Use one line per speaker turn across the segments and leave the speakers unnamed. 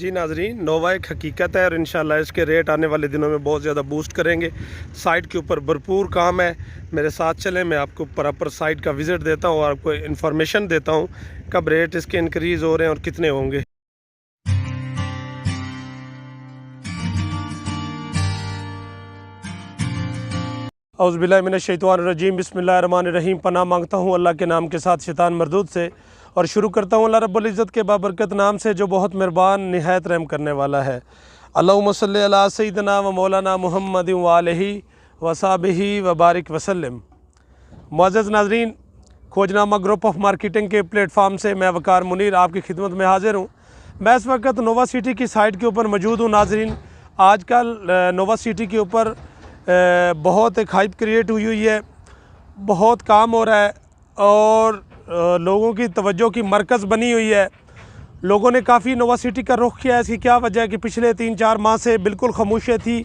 जी नाजरीन, नोवा एक हकीकत है और इंशाल्लाह इसके रेट आने वाले दिनों में बहुत ज़्यादा बूस्ट करेंगे। साइट के ऊपर भरपूर काम है, मेरे साथ चलें, मैं आपको प्रॉपर साइट का विज़िट देता हूँ और आपको इन्फॉर्मेशन देता हूँ कब रेट इसके इंक्रीज़ हो रहे हैं और कितने होंगे। औज़ुबिल्लाहिमिनश्शैतानिर्रजीम, बिस्मिल्लाहिर्रहमानिर्रहीम। पनाह मांगता हूँ अल्लाह के नाम के साथ शैतान मरदूद से और शुरू करता हूँ अल्लाह रब्बुल इज़्ज़त के बाबरकत नाम से जो बहुत मेहरबान निहायत रहम करने वाला है। अल्लाहुम्मा सल्लि अला सय्यिदिना व मौलाना मुहम्मद व आलिहि व सहबिहि व बारिक वसल्लम। मुअज़्ज़ज़ नाज़रीन, खोजनामा ग्रुप ऑफ मार्केटिंग के प्लेटफार्म से मैं वकार मुनीर आपकी खिदमत में हाज़िर हूँ। मैं इस वक्त नोवा सिटी की साइट के ऊपर मौजूद हूँ। नाज़रीन, आजकल नोवा सिटी के ऊपर बहुत एक हाइप क्रिएट हुई है, बहुत काम हो रहा है और लोगों की तवज्जो की मरकज़ बनी हुई है। लोगों ने काफ़ी नोवा सिटी का रुख किया है। इसकी क्या वजह है कि पिछले 3-4 माह से बिल्कुल खामोशी थी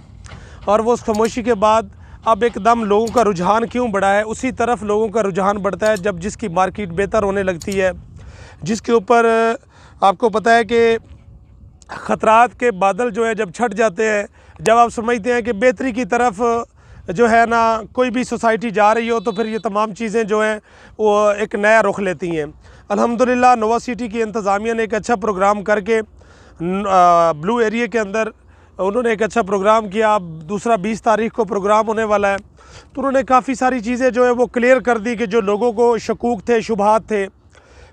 और वो उस खामोशी के बाद अब एकदम लोगों का रुझान क्यों बढ़ा है, उसी तरफ लोगों का रुझान बढ़ता है जब जिसकी मार्केट बेहतर होने लगती है, जिसके ऊपर आपको पता है कि ख़तरात के बादल जो है जब छट जाते हैं, जब आप समझते हैं कि बेहतरी की तरफ जो है ना कोई भी सोसाइटी जा रही हो, तो फिर ये तमाम चीज़ें जो हैं वो एक नया रुख लेती हैं। अल्हम्दुलिल्लाह नोवा सिटी की इंतज़ामिया ने एक अच्छा प्रोग्राम करके ब्लू एरिया के अंदर उन्होंने एक अच्छा प्रोग्राम किया। अब दूसरा 20 तारीख को प्रोग्राम होने वाला है, तो उन्होंने काफ़ी सारी चीज़ें जो है वो क्लियर कर दी कि जो लोगों को शकूक थे, शुबहात थे।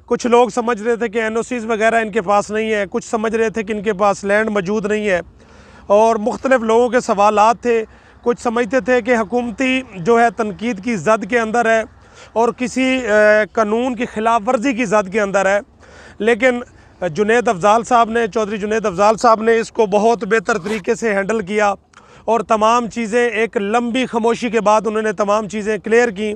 कुछ लोग समझ रहे थे कि एनओसीज़ वगैरह इनके पास नहीं है, कुछ समझ रहे थे कि इनके पास लैंड मौजूद नहीं है और मुख्तलिफ़ लोगों के सवालात थे। कुछ समझते थे कि हुकूमती जो है तनकीद की ज़द के अंदर है और किसी कानून की खिलाफ वर्जी की ज़द के अंदर है, लेकिन जुनैद अफ़ज़ाल साहब ने, चौधरी जुनैद अफ़ज़ाल साहब ने इसको बहुत बेहतर तरीके से हैंडल किया और तमाम चीज़ें एक लंबी खामोशी के बाद उन्होंने तमाम चीज़ें क्लियर की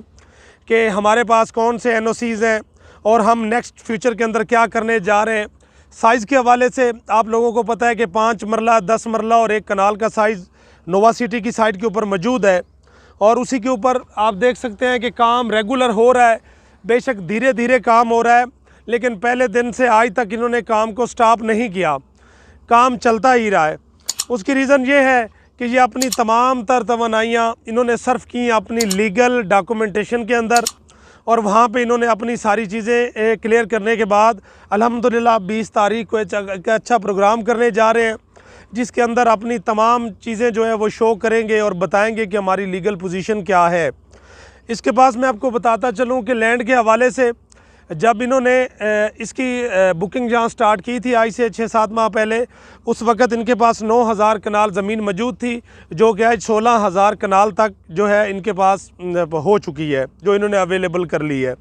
कि हमारे पास कौन से एनओसीज़ हैं और हम नेक्स्ट फ्यूचर के अंदर क्या करने जा रहे हैं। साइज़ के हवाले से आप लोगों को पता है कि 5 मरला, 10 मरला और 1 कनाल का साइज़ नोवा सिटी की साइट के ऊपर मौजूद है और उसी के ऊपर आप देख सकते हैं कि काम रेगुलर हो रहा है। बेशक धीरे धीरे काम हो रहा है, लेकिन पहले दिन से आज तक इन्होंने काम को स्टॉप नहीं किया, काम चलता ही रहा है। उसकी रीज़न ये है कि ये अपनी तमाम तर तवानाइयाँ इन्होंने सर्फ की अपनी लीगल डॉक्यूमेंटेशन के अंदर और वहाँ पे इन्होंने अपनी सारी चीज़ें क्लियर करने के बाद अल्हम्दुलिल्लाह 20 तारीख को एक अच्छा प्रोग्राम करने जा रहे हैं, जिसके अंदर अपनी तमाम चीज़ें जो है वो शो करेंगे और बताएंगे कि हमारी लीगल पोजीशन क्या है। इसके पास मैं आपको बताता चलूँ कि लैंड के हवाले से जब इन्होंने इसकी बुकिंग जहाँ स्टार्ट की थी आज से 6-7 माह पहले, उस वक़्त इनके पास 9,000 कनाल ज़मीन मौजूद थी, जो कि आज 16,000 कनाल तक जो है इनके पास हो चुकी है, जो इन्होंने अवेलेबल कर ली है।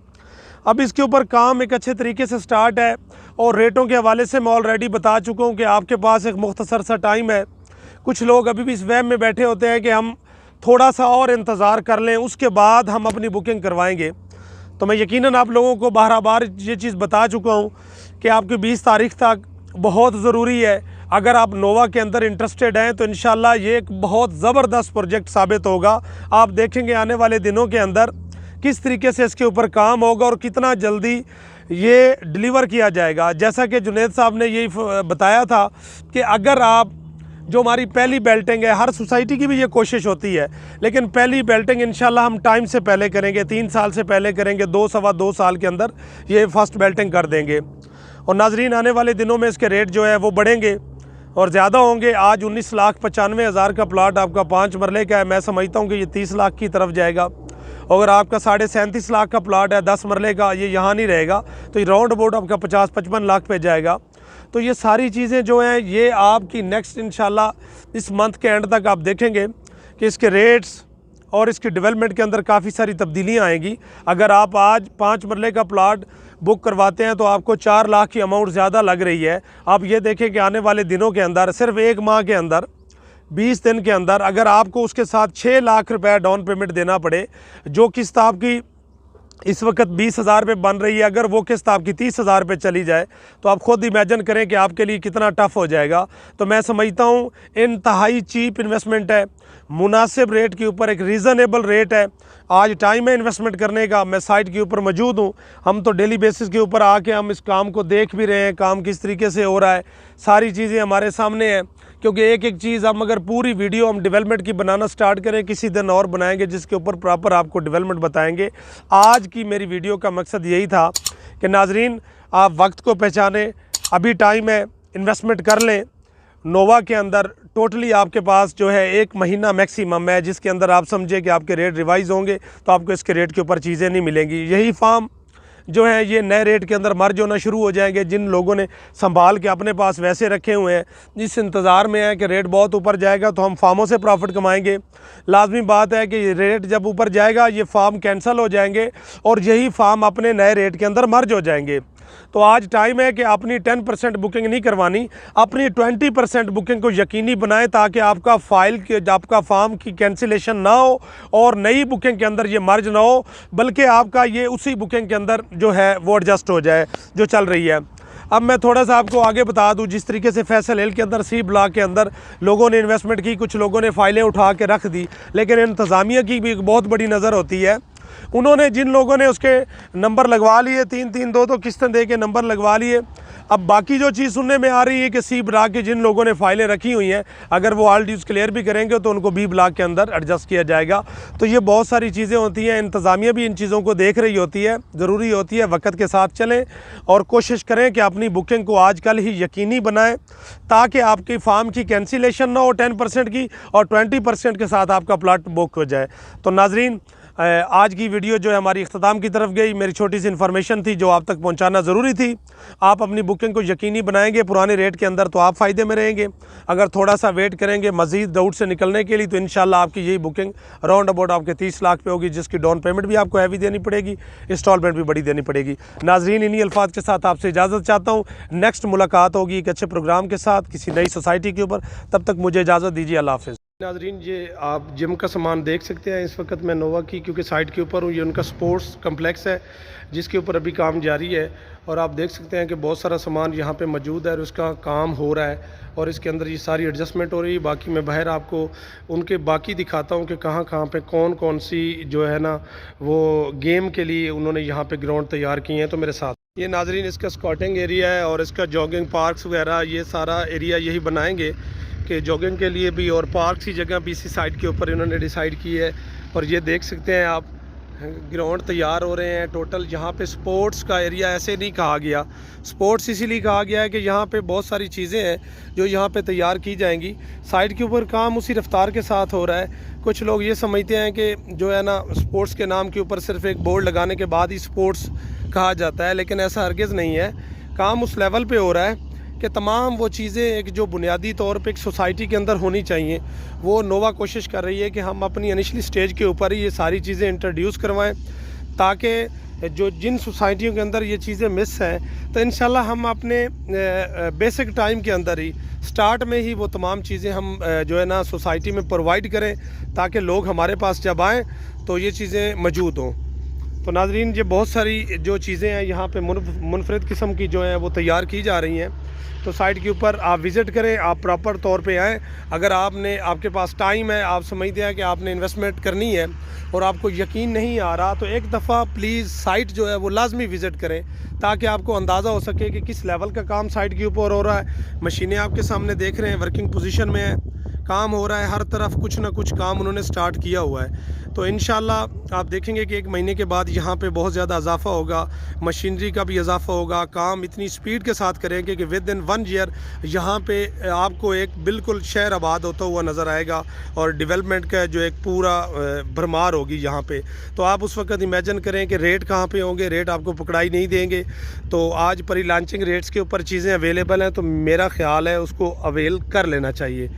अब इसके ऊपर काम एक अच्छे तरीके से स्टार्ट है और रेटों के हवाले से मैं ऑलरेडी बता चुका हूँ कि आपके पास एक मुख्तसर सा टाइम है। कुछ लोग अभी भी इस वहम में बैठे होते हैं कि हम थोड़ा सा और इंतज़ार कर लें, उसके बाद हम अपनी बुकिंग करवाएंगे। तो मैं यकीनन आप लोगों को बार ये चीज़ बता चुका हूँ कि आपकी 20 तारीख तक बहुत ज़रूरी है। अगर आप नोवा के अंदर इंटरेस्टेड हैं तो इंशाल्लाह ये एक बहुत ज़बरदस्त प्रोजेक्ट साबित होगा। आप देखेंगे आने वाले दिनों के अंदर किस तरीके से इसके ऊपर काम होगा और कितना जल्दी ये डिलीवर किया जाएगा। जैसा कि जुनैद साहब ने यही बताया था कि अगर आप जो हमारी पहली बेल्टिंग है, हर सोसाइटी की भी ये कोशिश होती है, लेकिन पहली बेल्टिंग इंशाल्लाह हम टाइम से पहले करेंगे, 3 साल से पहले करेंगे, 2-2.25 साल के अंदर ये फर्स्ट बेल्टिंग कर देंगे। और नाजरीन, आने वाले दिनों में इसके रेट जो है वो बढ़ेंगे और ज़्यादा होंगे। आज 19,95,000 का प्लाट आपका 5 मरले का है, मैं समझता हूँ कि ये 30 लाख की तरफ जाएगा। अगर आपका 37.5 लाख का प्लाट है 10 मरले का, ये यहाँ नहीं रहेगा, तो ये राउंड अबाउट आपका 50-55 लाख पे जाएगा। तो ये सारी चीज़ें जो हैं ये आपकी नेक्स्ट इंशाल्लाह इस मंथ के एंड तक आप देखेंगे कि इसके रेट्स और इसकी डेवलपमेंट के अंदर काफ़ी सारी तब्दीलियाँ आएंगी। अगर आप आज 5 मरले का प्लाट बुक करवाते हैं तो आपको 4 लाख की अमाउंट ज़्यादा लग रही है। आप ये देखें कि आने वाले दिनों के अंदर सिर्फ 1 माह के अंदर 20 दिन के अंदर अगर आपको उसके साथ 6 लाख रुपए डाउन पेमेंट देना पड़े, जो किस्त आपकी इस वक्त 20,000 पे बन रही है, अगर वो किस्त आपकी 30,000 पे चली जाए तो आप ख़ुद इमेजिन करें कि आपके लिए कितना टफ़ हो जाएगा। तो मैं समझता हूँ इंतहाई चीप इन्वेस्टमेंट है, मुनासिब रेट के ऊपर एक रीज़नेबल रेट है। आज टाइम है इन्वेस्टमेंट करने का। मैं साइट के ऊपर मौजूद हूँ, हम तो डेली बेसिस के ऊपर आके हम इस काम को देख भी रहे हैं, काम किस तरीके से हो रहा है, सारी चीज़ें हमारे सामने हैं। क्योंकि एक एक चीज़ हम अगर पूरी वीडियो हम डेवलपमेंट की बनाना स्टार्ट करें, किसी दिन और बनाएंगे जिसके ऊपर प्रॉपर आपको डेवलपमेंट बताएंगे। आज की मेरी वीडियो का मकसद यही था कि नाजरीन आप वक्त को पहचानें, अभी टाइम है, इन्वेस्टमेंट कर लें। नोवा के अंदर टोटली आपके पास जो है 1 महीना मैक्सिमम है, जिसके अंदर आप समझे कि आपके रेट रिवाइज़ होंगे तो आपको इसके रेट के ऊपर चीज़ें नहीं मिलेंगी। यही फार्म जो है ये नए रेट के अंदर मर्ज होना शुरू हो जाएंगे। जिन लोगों ने संभाल के अपने पास वैसे रखे हुए हैं, इस इंतज़ार में है कि रेट बहुत ऊपर जाएगा तो हम फार्मों से प्रॉफिट कमाएंगे। लाजमी बात है कि रेट जब ऊपर जाएगा ये फार्म कैंसिल हो जाएंगे और यही फार्म अपने नए रेट के अंदर मर्ज हो जाएंगे। तो आज टाइम है कि अपनी 10% बुकिंग नहीं करवानी, अपनी 20% बुकिंग को यकीनी बनाएं ताकि आपका आपका फार्म की कैंसिलेशन ना हो और नई बुकिंग के अंदर ये मर्ज ना हो, बल्कि आपका ये उसी बुकिंग के अंदर जो है वो एडजस्ट हो जाए जो चल रही है। अब मैं थोड़ा सा आपको आगे बता दूं, जिस तरीके से फैसल हिल के अंदर सी ब्लॉक के अंदर लोगों ने इन्वेस्टमेंट की, कुछ लोगों ने फ़ाइलें उठा के रख दी, लेकिन इंतज़ामिया की भी एक बहुत बड़ी नज़र होती है। उन्होंने जिन लोगों ने उसके नंबर लगवा लिए, 3-3 2 किस्तें दे के नंबर लगवा लिए। अब बाकी जो चीज़ सुनने में आ रही है कि सी ब्लॉक के जिन लोगों ने फ़ाइलें रखी हुई हैं, अगर वो ऑल ड्यूज़ क्लियर भी करेंगे तो उनको बी ब्लॉक के अंदर एडजस्ट किया जाएगा। तो ये बहुत सारी चीज़ें होती हैं, इंतज़ामिया भी इन चीज़ों को देख रही होती है। ज़रूरी होती है वक्त के साथ चलें और कोशिश करें कि अपनी बुकिंग को आजकल ही यकीनी बनाएं ताकि आपकी फार्म की कैंसिलेशन ना हो 10% की और 20% के साथ आपका प्लाट बुक हो जाए। तो नाजरीन आज की वीडियो जो है हमारी इख्तिताम की तरफ गई। मेरी छोटी सी इन्फॉर्मेशन थी जो आप तक पहुंचाना ज़रूरी थी। आप अपनी बुकिंग को यकीनी बनाएंगे पुराने रेट के अंदर तो आप फ़ायदे में रहेंगे। अगर थोड़ा सा वेट करेंगे मज़ीद डाउट से निकलने के लिए तो इंशाल्लाह आपकी यही बुकिंग राउंड अबाउट आपके 30 लाख पे होगी, जिसकी डाउन पेमेंट भी आपको हैवी देनी पड़ेगी, इंस्टॉलमेंट भी बड़ी देनी पड़ेगी। नाजरीन इन्हीं अल्फाज के साथ आपसे इजाज़त चाहता हूँ। नेक्स्ट मुलाकात होगी एक अच्छे प्रोग्राम के साथ किसी नई सोसाइटी के ऊपर। तब तक मुझे इजाज़त दीजिए। अल्लाह हाफ़िज़। नाजरीन ये आप जिम का सामान देख सकते हैं। इस वक्त मैं नोवा की क्योंकि साइट के ऊपर हूँ, ये उनका स्पोर्ट्स कम्प्लेक्स है जिसके ऊपर अभी काम जारी है और आप देख सकते हैं कि बहुत सारा सामान यहाँ पे मौजूद है और उसका काम हो रहा है और इसके अंदर ये सारी एडजस्टमेंट हो रही है। बाकी मैं बाहर आपको उनके बाकी दिखाता हूँ कि कहाँ कहाँ पे कौन कौन सी जो है ना वो गेम के लिए उन्होंने यहाँ पे ग्राउंड तैयार किए हैं। तो मेरे साथ ये नाजरीन इसका स्कॉटिंग एरिया है और इसका जॉगिंग पार्क्स वगैरह ये सारा एरिया यही बनाएंगे कि जॉगिंग के लिए भी और पार्क की जगह भी इसी साइड के ऊपर इन्होंने डिसाइड की है। और ये देख सकते हैं आप ग्राउंड तैयार हो रहे हैं टोटल। यहाँ पे स्पोर्ट्स का एरिया ऐसे नहीं कहा गया, स्पोर्ट्स इसीलिए कहा गया है कि यहाँ पे बहुत सारी चीज़ें हैं जो यहाँ पे तैयार की जाएंगी। साइड के ऊपर काम उसी रफ्तार के साथ हो रहा है। कुछ लोग ये समझते हैं कि जो है ना स्पोर्ट्स के नाम के ऊपर सिर्फ एक बोर्ड लगाने के बाद ही स्पोर्ट्स कहा जाता है, लेकिन ऐसा हरगिज़ नहीं है। काम उस लेवल पर हो रहा है कि तमाम वो चीज़ें एक जो बुनियादी तौर पे एक सोसाइटी के अंदर होनी चाहिए वो नोवा कोशिश कर रही है कि हम अपनी इनिशियली स्टेज के ऊपर ही ये सारी चीज़ें इंट्रोड्यूस करवाएं ताकि जो जिन सोसाइटियों के अंदर ये चीज़ें मिस हैं तो इंशाल्लाह हम अपने बेसिक टाइम के अंदर ही स्टार्ट में ही वो तमाम चीज़ें हम जो है ना सोसाइटी में प्रोवाइड करें ताकि लोग हमारे पास जब आएँ तो ये चीज़ें मौजूद हों। तो नाजरीन ये बहुत सारी जो चीज़ें हैं यहाँ पे मुनफरद किस्म की जो है वो तैयार की जा रही हैं। तो साइट के ऊपर आप विज़िट करें, आप प्रॉपर तौर पे आएँ। अगर आपके पास टाइम है, आप समझते हैं कि आपने इन्वेस्टमेंट करनी है और आपको यकीन नहीं आ रहा तो एक दफ़ा प्लीज़ साइट जो है वो लाजमी विज़िट करें ताकि आपको अंदाज़ा हो सके कि किस लेवल का काम साइट के ऊपर हो रहा है। मशीनें आपके सामने देख रहे हैं, वर्किंग पोजीशन में है, काम हो रहा है, हर तरफ कुछ ना कुछ काम उन्होंने स्टार्ट किया हुआ है। तो इंशाल्लाह आप देखेंगे कि 1 महीने के बाद यहाँ पे बहुत ज़्यादा इजाफा होगा, मशीनरी का भी इजाफा होगा। काम इतनी स्पीड के साथ करेंगे कि विद इन 1 ईयर यहाँ पे आपको एक बिल्कुल शहर आबाद होता हुआ नज़र आएगा और डेवलपमेंट का जो एक पूरा भरमार होगी यहाँ पे। तो आप उस वक्त इमेजिन करें कि रेट कहाँ पे होंगे, रेट आपको पकड़ाई नहीं देंगे। तो आज प्री लॉन्चिंग रेट्स के ऊपर चीज़ें अवेलेबल हैं तो मेरा ख्याल है उसको अवेल कर लेना चाहिए।